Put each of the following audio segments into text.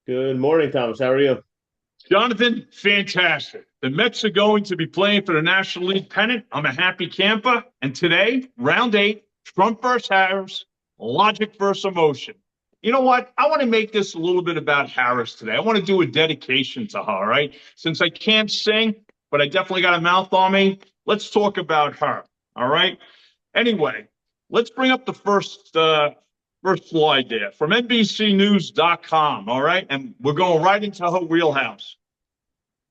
Good morning, Thomas. How are you? Jonathan, fantastic. The Mets are going to be playing for the National League pennant. I'm a happy camper. And today, round eight, Trump versus Harris, logic versus emotion. You know what? I want to make this a little bit about Harris today. I want to do a dedication to her, right? Since I can't sing, but I definitely got a mouth on me, let's talk about her. All right. Anyway, let's bring up the first slide there from NBCnews.com. All right. And we're going right into her wheelhouse.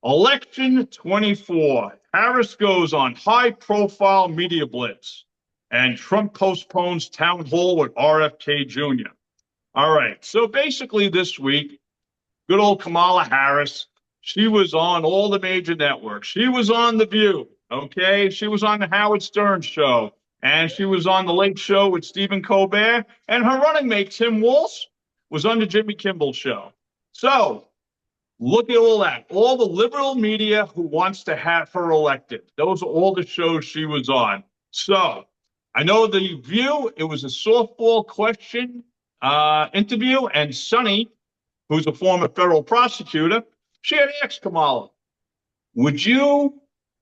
Election 24. Harris goes on high profile media blitz, and Trump postpones town hall with RFK Jr. All right. So basically, this week, good old Kamala Harris, she was on all the major networks. She was on The View. Okay. She was on the Howard Stern show, and she was on the Late Show with Stephen Colbert. And her running mate, Tim Walsh, was on the Jimmy Kimmel show. So, look at all that. All the liberal media who wants to have her elected. Those are all the shows she was on. So I know The View, it was a softball question interview, and Sonny, who's a former federal prosecutor, she had asked Kamala, would you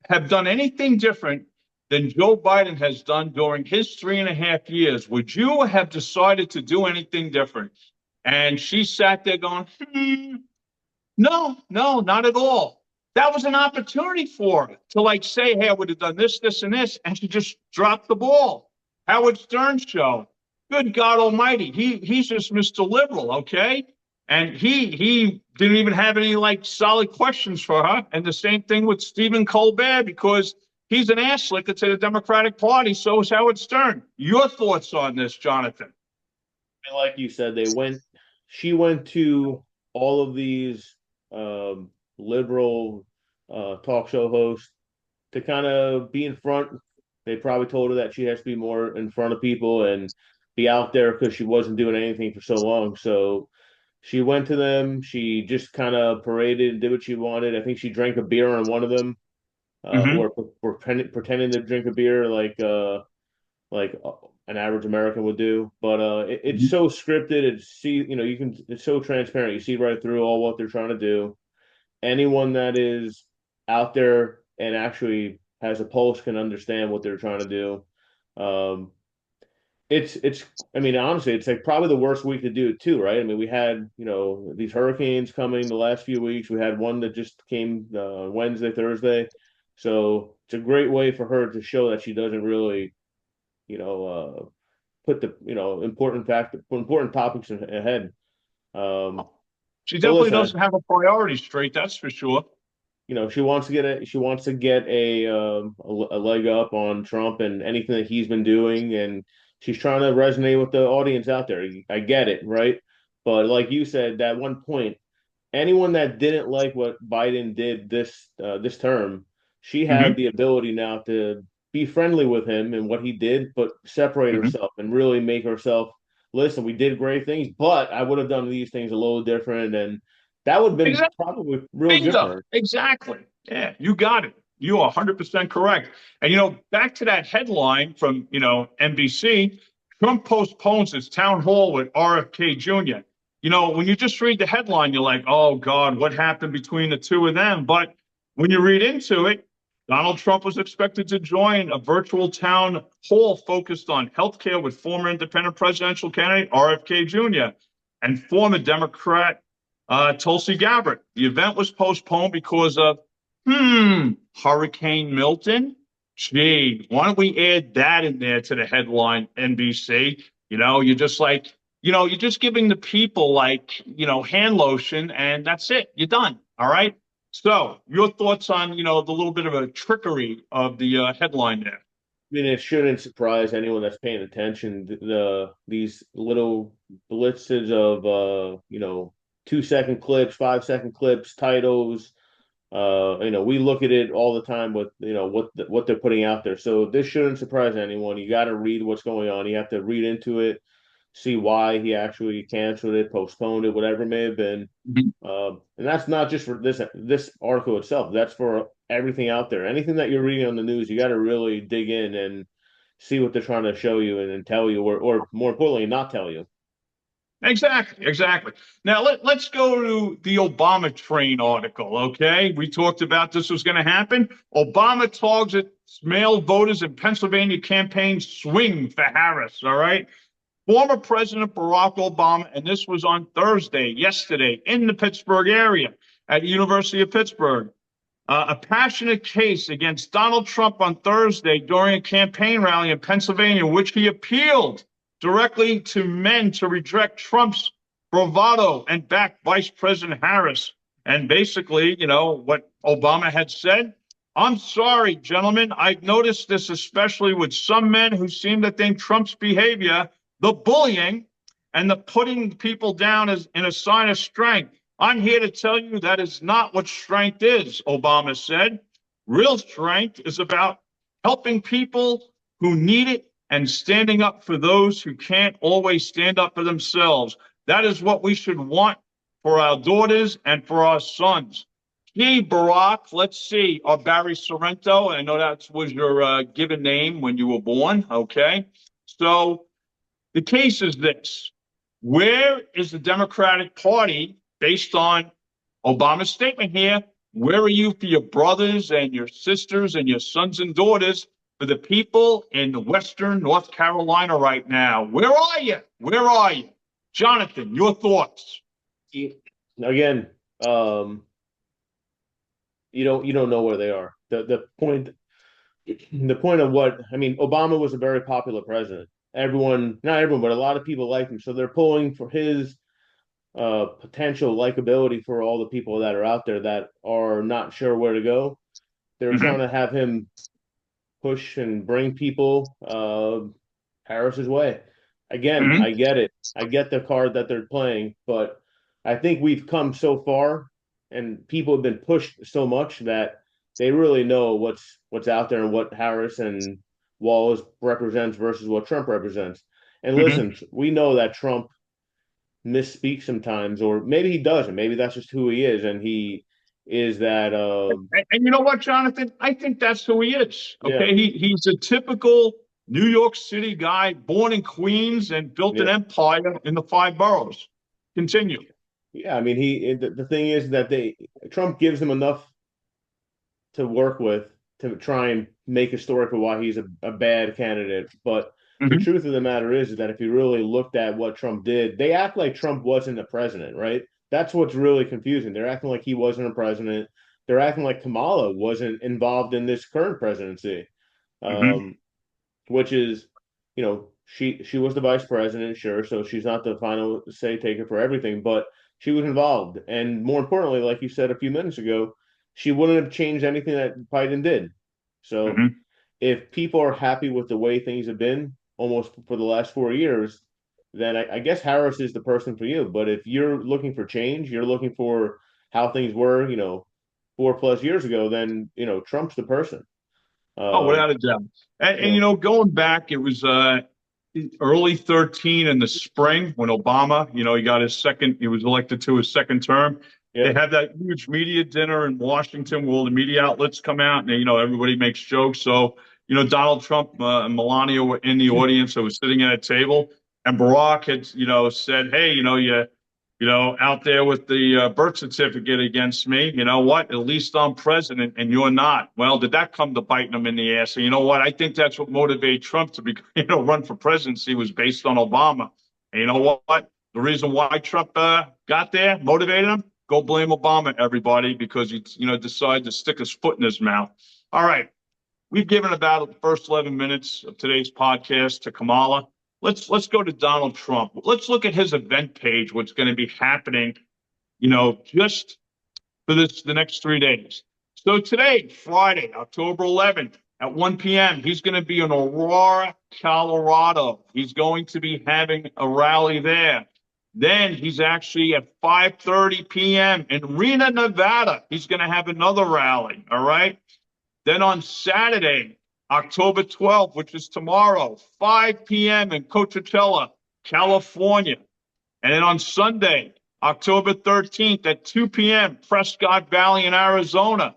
have done anything different than Joe Biden has done during his 3.5 years? Would you have decided to do anything different? And she sat there going, no, no, not at all. That was an opportunity for her to like say, hey, I would have done this, this, and this, and she just dropped the ball. Howard Stern show. Good God Almighty, he's just Mr. Liberal, okay? And he didn't even have any like solid questions for her. And the same thing with Stephen Colbert because he's an ass licker to the Democratic Party. So is Howard Stern. Your thoughts on this, Jonathan? And like you said, she went to all of these liberal talk show hosts to kind of be in front. They probably told her that she has to be more in front of people and be out there because she wasn't doing anything for so long. So she went to them. She just kind of paraded and did what she wanted. I think she drank a beer on one of them, Mm-hmm. or pretending to drink a beer like an average American would do. But it's so scripted. It's so transparent. You see right through all what they're trying to do. Anyone that is out there and actually has a pulse can understand what they're trying to do. It's I mean, honestly, it's like probably the worst week to do it too, right? I mean, we had, these hurricanes coming the last few weeks. We had one that just came Wednesday, Thursday. So it's a great way for her to show that she doesn't really, you know, put the, important topics ahead. Um, She but definitely listen, doesn't have a priority straight, that's for sure. she wants to get a leg up on Trump and anything that he's been doing, and she's trying to resonate with the audience out there. I get it, right? But like you said, that one point, anyone that didn't like what Biden did this term, she had Mm-hmm. the ability now to be friendly with him and what he did, but separate Mm-hmm. herself and really make herself listen. We did great things, but I would have done these things a little different, and that would have been Exactly. probably really good for Bingo. her. Exactly. Yeah, you got it. You are 100% correct. And, back to that headline from, NBC, Trump postpones his town hall with RFK Jr. When you just read the headline, you're like, oh, God, what happened between the two of them? But when you read into it, Donald Trump was expected to join a virtual town hall focused on healthcare with former independent presidential candidate RFK Jr. and former Democrat Tulsi Gabbard. The event was postponed because of Hurricane Milton. Gee, why don't we add that in there to the headline, NBC? You're just like, you're just giving the people like, hand lotion and that's it. You're done. All right. So your thoughts on, the little bit of a trickery of the headline there? Mean, it shouldn't surprise anyone that's paying attention. These little blitzes of 2 second clips, 5 second clips, titles. We look at it all the time with what they're putting out there. So this shouldn't surprise anyone. You got to read what's going on. You have to read into it, see why he actually canceled it, postponed it, whatever it may have been. Mhm. And that's not just for this article itself. That's for everything out there. Anything that you're reading on the news, you got to really dig in and see what they're trying to show you and tell you, or more importantly, not tell you. Exactly, exactly. Now let's go to the Obama train article, okay? We talked about this was going to happen. Obama targets male voters in Pennsylvania campaign swing for Harris, all right? Former President Barack Obama, and this was on Thursday, yesterday, in the Pittsburgh area at the University of Pittsburgh. A passionate case against Donald Trump on Thursday during a campaign rally in Pennsylvania, which he appealed directly to men to reject Trump's bravado and back Vice President Harris. And basically, what Obama had said. I'm sorry, gentlemen. I've noticed this especially with some men who seem to think Trump's behavior, the bullying, and the putting people down is in a sign of strength. I'm here to tell you that is not what strength is, Obama said. Real strength is about helping people who need it and standing up for those who can't always stand up for themselves. That is what we should want for our daughters and for our sons. Gee, Barack, let's see. Or Barry Sorrento, I know that was your given name when you were born, okay? So the case is this. Where is the Democratic Party based on Obama's statement here? Where are you for your brothers and your sisters and your sons and daughters, for the people in Western North Carolina right now? Where are you? Where are you? Jonathan, your thoughts? Again, you don't know where they are. The point of what I mean, Obama was a very popular president. Everyone, not everyone, but a lot of people liked him. So they're pulling for his potential likability for all the people that are out there that are not sure where to go. They're Mm-hmm. trying to have him push and bring people Harris's way. Again, Mm-hmm. I get it. I get the card that they're playing, but I think we've come so far and people have been pushed so much that they really know what's out there and what Harris and Wallace represents versus what Trump represents. And Mm-hmm. listen, we know that Trump misspeaks sometimes, or maybe he doesn't. Maybe that's just who he is, and he is that. And you know what, Jonathan? I think that's who he is. Yeah, Okay, he's a typical New York City guy, born in Queens and built an yeah, empire in the five boroughs. Continue. yeah. I mean, the thing is that Trump gives him enough to work with to try and make a story for why he's a bad candidate. But the Mm-hmm. truth of the matter is that if you really looked at what Trump did, they act like Trump wasn't a president, right? That's what's really confusing. They're acting like he wasn't a president. They're acting like Kamala wasn't involved in this current presidency, Mm-hmm. um, which is, she was the vice president, sure, so she's not the final say taker for everything, but she was involved, and more importantly, like you said a few minutes ago, she wouldn't have changed anything that Biden did. So Mm-hmm. if people are happy with the way things have been almost for the last 4 years, then I guess Harris is the person for you. But if you're looking for change, you're looking for how things were, 4+ years ago, then Trump's the person. Oh, Um, without a doubt. And you know, going back, it was early 13 in the spring when Obama, he got he was elected to his second term. They yeah, had that huge media dinner in Washington where all the media outlets come out and, everybody makes jokes. So, Donald Trump and Melania were in the audience. I was sitting at a table and Barack had, said, hey, out there with the birth certificate against me. You know what? At least I'm president and you're not. Well, did that come to biting him in the ass? And you know what? I think that's what motivated Trump to be, run for presidency was based on Obama. And you know what? The reason why Trump got there, motivated him, go blame Obama, everybody, because he, decided to stick his foot in his mouth. All right. We've given about the first 11 minutes of today's podcast to Kamala. Let's go to Donald Trump. Let's look at his event page, what's going to be happening, just for the next 3 days. So today, Friday, October 11th at 1 p.m., he's going to be in Aurora, Colorado. He's going to be having a rally there. Then he's actually at 5:30 p.m. in Reno, Nevada. He's going to have another rally. All right. Then on Saturday, October 12th, which is tomorrow, 5 p.m. in Coachella, California. And then on Sunday, October 13th at 2 p.m., Prescott Valley in Arizona.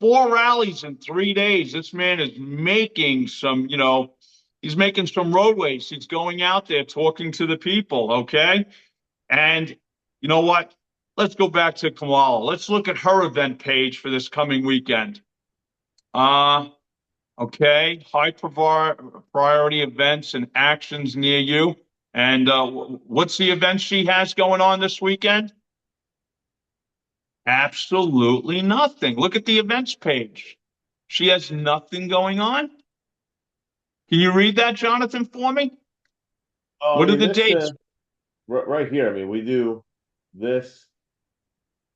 4 rallies in 3 days. This man is making he's making some roadways. He's going out there talking to the people, okay? And you know what? Let's go back to Kamala. Let's look at her event page for this coming weekend. Uh, okay. Priority events and actions near you. And what's the event she has going on this weekend? Absolutely nothing. Look at the events page. She has nothing going on. Can you read that, Jonathan, for me? Oh, I What are mean, the this dates? right here. I mean, we do this,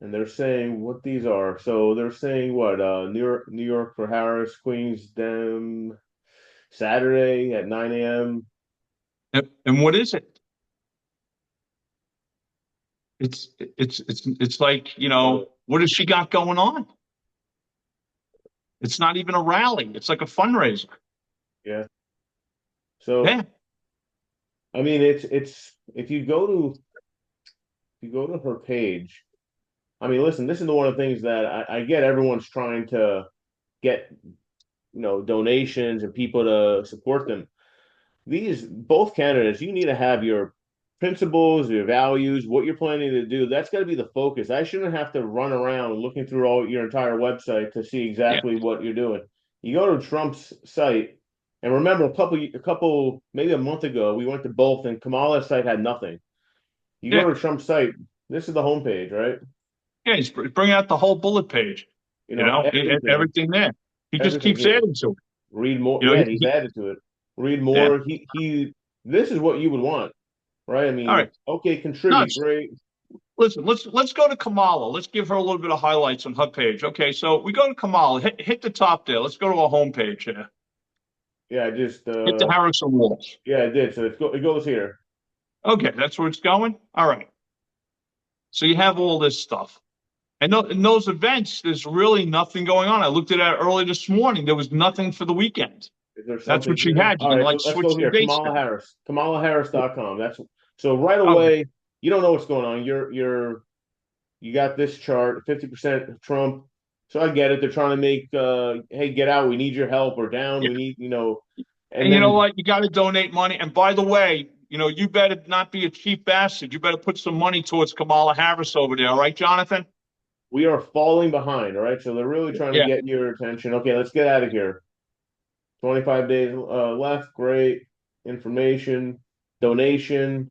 and they're saying what these are. So they're saying what? New York for Harris, Queens, Dem, Saturday at 9 a.m. And what is it? It's like, Uh, what has she got going on? It's not even a rally. It's like a fundraiser. yeah. So Yeah. I mean, it's if you go to her page. I mean, listen, this is the one of the things that I get. Everyone's trying to get donations and people to support them. These both candidates, you need to have your principles, your values, what you're planning to do. That's got to be the focus. I shouldn't have to run around looking through all your entire website to see Yeah. exactly what you're doing. You go to Trump's site, and remember a couple, maybe a month ago, we went to both, and Kamala's site had nothing. You Yeah. go to Trump's site, this is the homepage, right? Yeah. He's bringing out the whole bullet page, Everything, everything there. He just everything's keeps here. adding to it. Read more. You know, Yeah, he's added to it. Read yeah. more. He. This is what you would want, right? I All mean, right. okay, contribute, Nuts. great. Listen, let's go to Kamala. Let's give her a little bit of highlights on her page. Okay, so we go to Kamala. Hit the top there. Let's go to our homepage here. Yeah, I just Hit the Harrison walls. yeah, I did. So it goes here. Okay, that's where it's going. All right. So you have all this stuff. And in those events, there's really nothing going on. I looked at it early this morning. There was nothing for the weekend. Is there That's something what she here? had. You All can right, like let's switch go the here. dates Kamala down. Harris. KamalaHarris.com. That's so right Okay. away, you don't know what's going on. You got this chart, 50% Trump. So I get it. They're trying to make hey, get out, we need your help, or down, Yeah. we need, and And you know then what? You got to donate money. And by the way, you better not be a cheap bastard. You better put some money towards Kamala Harris over there. All right, Jonathan? we are falling behind, all right? So they're really trying to Yeah. get your attention. Okay, let's get out of here. 25 days left. Great. Information, donation,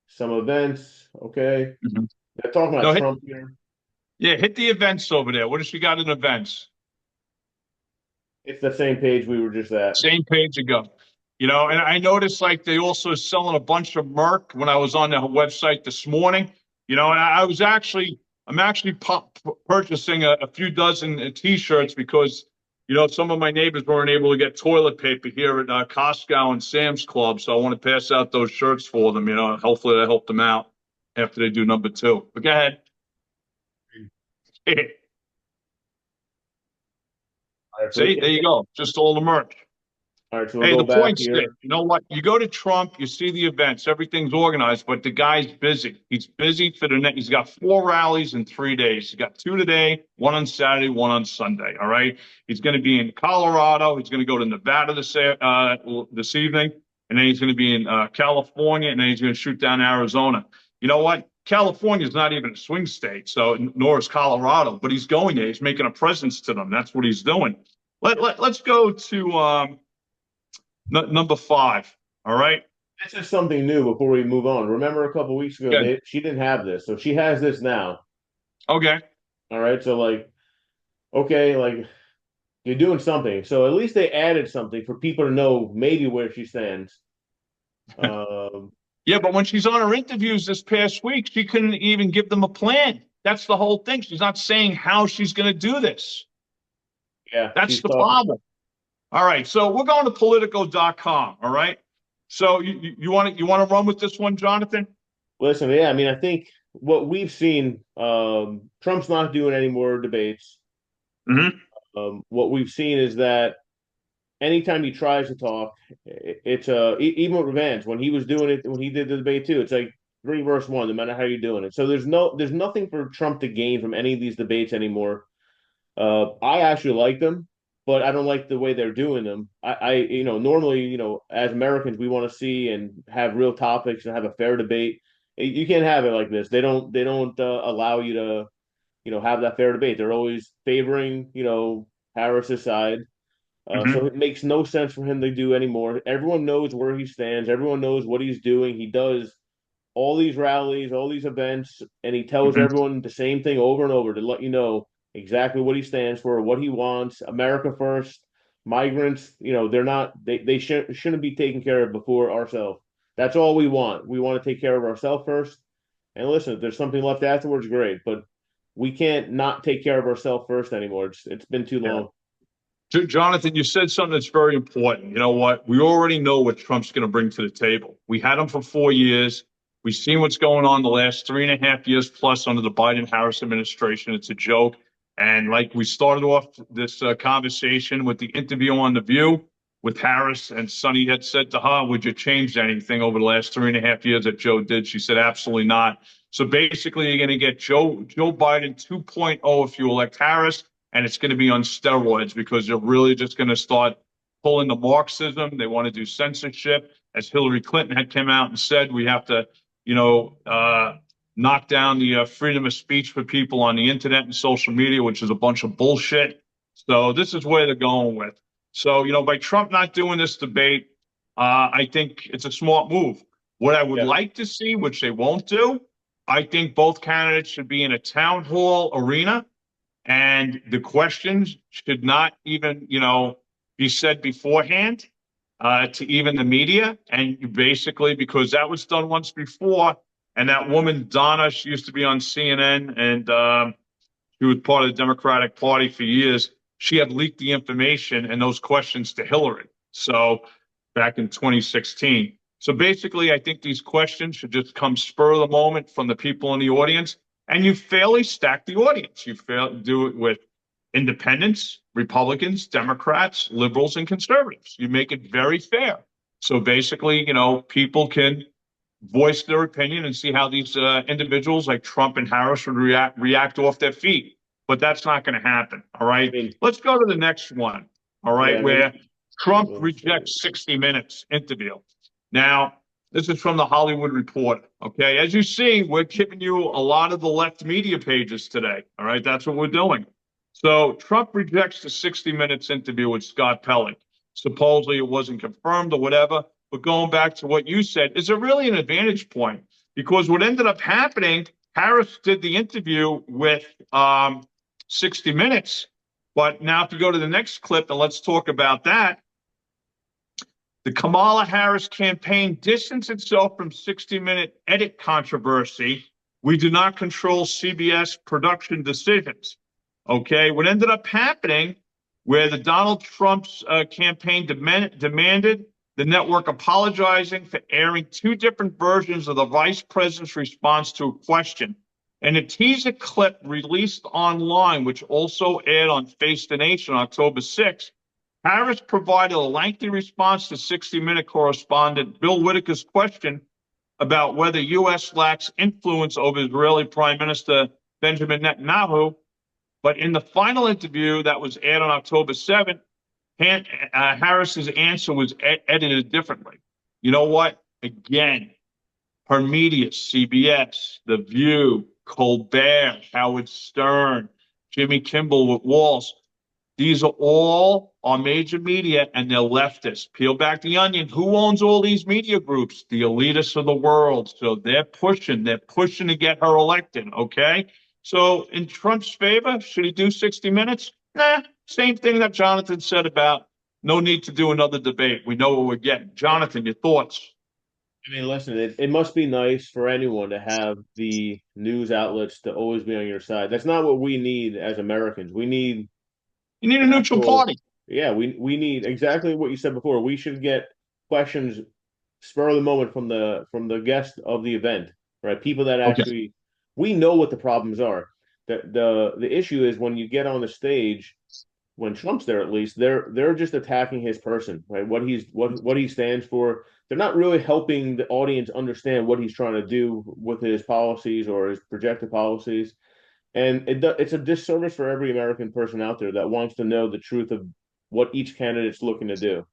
some events. Okay. Mhm. They're talking No, about Trump here. yeah, hit the events over there. What has she got in events? It's the same page we were just at. Same page ago. And I noticed like they also selling a bunch of Merc when I was on their website this morning. And I'm actually purchasing a few dozen T-shirts because, some of my neighbors weren't able to get toilet paper here at Costco and Sam's Club. So I want to pass out those shirts for them, hopefully that help them out after they do number two. But go ahead. All right, so See, there you go. Just all the merch. so we'll Hey, go the back point's there. here. You know what? You go to Trump, you see the events, everything's organized, but the guy's busy. He's busy for the next. He's got 4 rallies in 3 days. He's got two today, one on Saturday, one on Sunday. All right. He's going to be in Colorado. He's going to go to Nevada this evening, and then he's going to be in California, and then he's going to shoot down Arizona. You know what? California is not even a swing state, so nor is Colorado. But he's going there. He's making a presence to them. That's what he's doing. Let's go to number 5. All right. This is something new before we move on. Remember a couple weeks ago, Good. she didn't have this. So she has this now. Okay. All right. So, okay, you're doing something. So at least they added something for people to know maybe where she stands. Um, Yeah, but when she's on her interviews this past week, she couldn't even give them a plan. That's the whole thing. She's not saying how she's going to do this. yeah, That's she's the talking. problem. All right. So we're going to politico.com. All right. So you want to run with this one, Jonathan? Listen, yeah, I mean, I think what we've seen, Trump's not doing any more debates. Mm-hmm. What we've seen is that anytime he tries to talk, it's even with Vance when he was doing it when he did the debate too. It's like 3 versus 1, no matter how you're doing it. So there's nothing for Trump to gain from any of these debates anymore. I actually like them, but I don't like the way they're doing them. Normally, as Americans, we want to see and have real topics and have a fair debate. You can't have it like this. They don't allow you to have that fair debate. They're always favoring Harris's side. So Hmm. it makes no sense for him to do anymore. Everyone knows where he stands. Everyone knows what he's doing. He does all these rallies, all these events, and he tells Hmm. everyone the same thing over and over to let you know exactly what he stands for, what he wants. America first. Migrants, they're not. They shouldn't be taken care of before ourselves. That's all we want. We want to take care of ourselves first. And listen, if there's something left afterwards, great. But we can't not take care of ourselves first anymore. It's been too Yeah. long. Jonathan, you said something that's very important. You know what? We already know what Trump's going to bring to the table. We had him for 4 years. We've seen what's going on the last 3.5 years plus under the Biden Harris administration. It's a joke. And like we started off this conversation with the interview on The View with Harris, and Sonny had said to her, would you change anything over the last 3.5 years that Joe did? She said, absolutely not. So basically, you're going to get Joe Biden 2.0 if you elect Harris, and it's going to be on steroids because they're really just going to start pulling the Marxism. They want to do censorship, as Hillary Clinton had come out and said. We have to, you know, knock down the freedom of speech for people on the internet and social media, which is a bunch of bullshit. So this is where they're going with. So by Trump not doing this debate, I think it's a smart move. What I would Yeah. like to see, which they won't do, I think both candidates should be in a town hall arena, and the questions should not even, be said beforehand to even the media. And you basically, because that was done once before, and that woman Donna, she used to be on CNN, and she was part of the Democratic Party for years. She had leaked the information and those questions to Hillary. So back in 2016. So basically, I think these questions should just come spur of the moment from the people in the audience, and you fairly stack the audience. You do it with independents, Republicans, Democrats, liberals, and conservatives. You make it very fair. So basically, people can voice their opinion and see how these individuals like Trump and Harris would react off their feet. But that's not going to happen. All I right. mean, Let's go to the next one. All yeah, right. I mean, Where Trump let's see. rejects 60 Minutes interview. Now, this is from the Hollywood Reporter. Okay. As you see, we're giving you a lot of the left media pages today. All right. That's what we're doing. So Trump rejects the 60 Minutes interview with Scott Pelley. Supposedly it wasn't confirmed or whatever. But going back to what you said, is it really an advantage point? Because what ended up happening, Harris did the interview with 60 Minutes. But now, if you go to the next clip, and let's talk about that, the Kamala Harris campaign distanced itself from 60-minute edit controversy. We do not control CBS production decisions. Okay, what ended up happening, where the Donald Trump's campaign demanded the network apologizing for airing two different versions of the vice president's response to a question. And a teaser clip released online, which also aired on Face the Nation on October 6th, Harris provided a lengthy response to 60-Minute correspondent Bill Whitaker's question about whether U.S. lacks influence over Israeli Prime Minister Benjamin Netanyahu. But in the final interview that was aired on October 7th, Harris's answer was edited differently. You know what? Again, her media, CBS, The View, Colbert, Howard Stern, Jimmy Kimmel with Walls, these are all our major media, and they're leftists. Peel back the onion. Who owns all these media groups? The elitists of the world. So they're pushing to get her elected. Okay. So in Trump's favor, should he do 60 Minutes? Nah, same thing that Jonathan said about no need to do another debate. We know what we're getting. Jonathan, your thoughts? I mean, listen, it must be nice for anyone to have the news outlets to always be on your side. That's not what we need as Americans. We need You need a neutral actual, party. yeah, we need exactly what you said before. We should get questions spur of the moment from the guest of the event, right? People that Okay. actually we know what the problems are. The issue is when you get on the stage, when Trump's there at least, they're just attacking his person, right? What he stands for. They're not really helping the audience understand what he's trying to do with his policies or his projected policies. And it's a disservice for every American person out there that wants to know the truth of what each candidate's looking to do.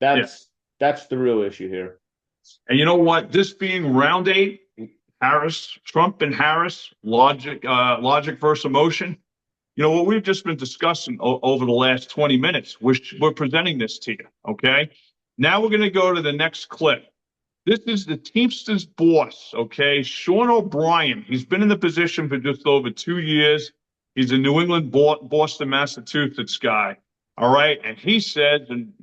Yeah. That's that's the real issue here. And you know what? This being round eight, Trump and Harris, logic versus emotion. You know what we've just been discussing over the last 20 minutes. We're presenting this to you. Okay. Now we're going to go to the next clip. This is the Teamsters boss. Okay. Sean O'Brien. He's been in the position for just over 2 years. He's a New England, Boston, Massachusetts guy. All right. And he said, and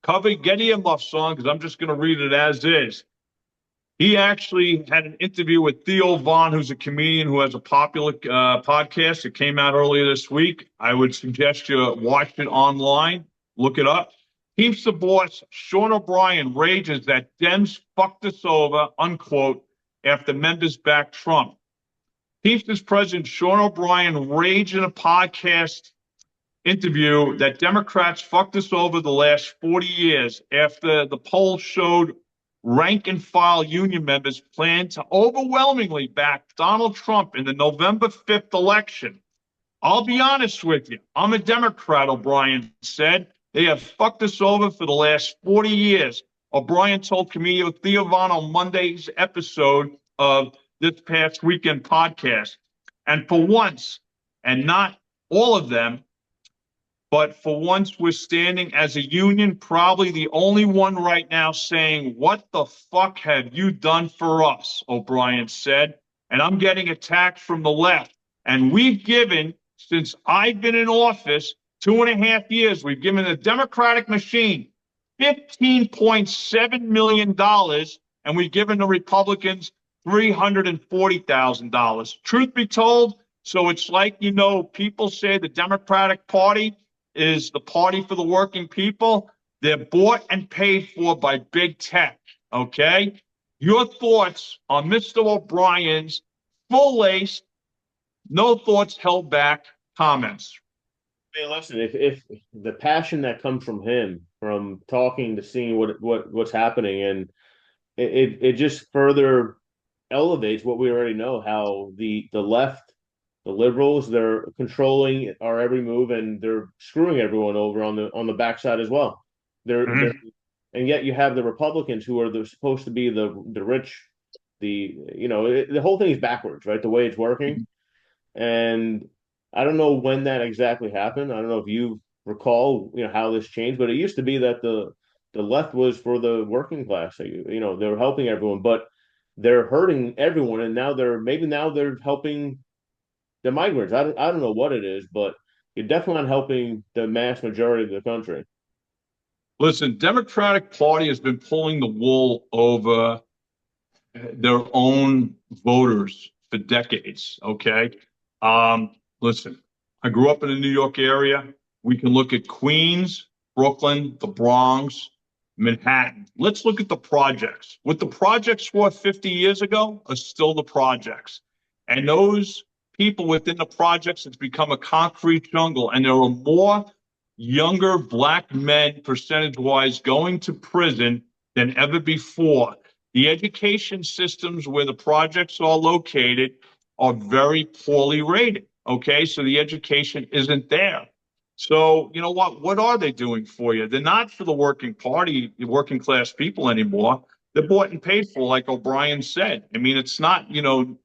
cover Getty and Muff song, because I'm just going to read it as is. He actually had an interview with Theo Von, who's a comedian who has a popular podcast. It came out earlier this week. I would suggest you watch it online. Look it up. Teamster boss Sean O'Brien rages that Dems fucked us over, unquote, after members backed Trump. Teamsters President Sean O'Brien raged in a podcast interview that Democrats fucked us over the last 40 years after the poll showed rank and file union members plan to overwhelmingly back Donald Trump in the November 5th election. I'll be honest with you. I'm a Democrat, O'Brien said. They have fucked us over for the last 40 years. O'Brien told comedian Theo Von on Monday's episode of this past weekend podcast. And for once, and not all of them, but for once, we're standing as a union, probably the only one right now saying, what the fuck have you done for us? O'Brien said. And I'm getting attacked from the left. And we've given, since I've been in office, 2.5 years, we've given the Democratic machine $15.7 million, and we've given the Republicans $340,000. Truth be told, so it's like, people say the Democratic Party is the party for the working people. They're bought and paid for by big tech, okay? Your thoughts on Mr. O'Brien's full-laced, no thoughts held back comments? Hey, listen, if the passion that comes from him, from talking to seeing what's happening, and it just further elevates what we already know, how the left, the liberals, they're controlling our every move, and they're screwing everyone over on the backside as well. They're and yet you have the Republicans who are supposed to be the rich, the whole thing is backwards, right? The way it's working, and I don't know when that exactly happened. I don't know if you recall, how this changed, but it used to be that the left was for the working class. They were helping everyone, but they're hurting everyone, and now they're helping the migrants. I don't know what it is, but you're definitely not helping the mass majority of the country. Listen, Democratic Party has been pulling the wool over their own voters for decades, okay? Listen, I grew up in the New York area. We can look at Queens, Brooklyn, the Bronx, Manhattan. Let's look at the projects. What the projects were 50 years ago are still the projects. And those people within the projects, it's become a concrete jungle. And there are more younger black men, percentage-wise, going to prison than ever before. The education systems where the projects are located are very poorly rated. Okay, so the education isn't there. So, you know what? What are they doing for you? They're not for the working party, the working class people anymore. They're bought and paid for, like O'Brien said. I mean, it's not,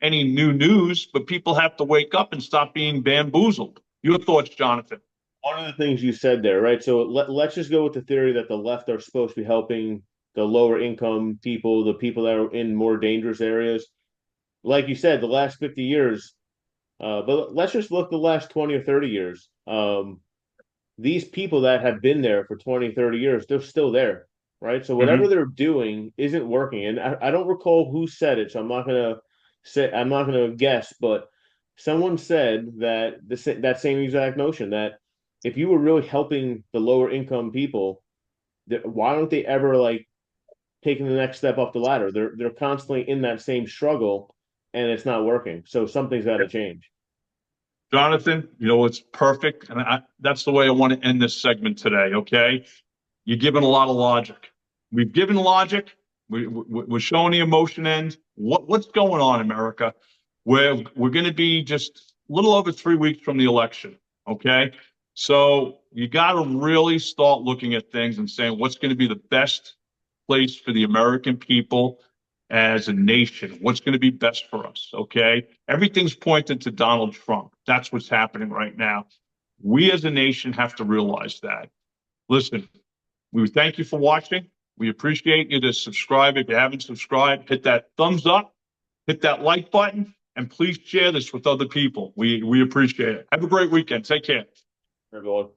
any new news, but people have to wake up and stop being bamboozled. Your thoughts, Jonathan? One of the things you said there, right? So let's just go with the theory that the left are supposed to be helping the lower income people, the people that are in more dangerous areas. Like you said, the last 50 years, but let's just look the last 20 or 30 years. These people that have been there for 20, 30 years, they're still there, right? So whatever they're doing isn't working. And I don't recall who said it, so I'm not gonna guess, but someone said that that same exact notion, that if you were really helping the lower income people, why don't they ever taking the next step up the ladder? They're constantly in that same struggle, and it's not working. So something's got to change. Jonathan, it's perfect. And that's the way I want to end this segment today, okay? You're giving a lot of logic. We've given logic. We're showing the emotion end. What's going on, America? We're going to be just a little over 3 weeks from the election, okay? So you got to really start looking at things and saying what's going to be the best place for the American people as a nation, what's going to be best for us, okay? Everything's pointing to Donald Trump. That's what's happening right now. We as a nation have to realize that. Listen, we thank you for watching. We appreciate you to subscribe. If you haven't subscribed, hit that thumbs up, hit that like button, and please share this with other people. We appreciate it. Have a great weekend. Take care. Everyone.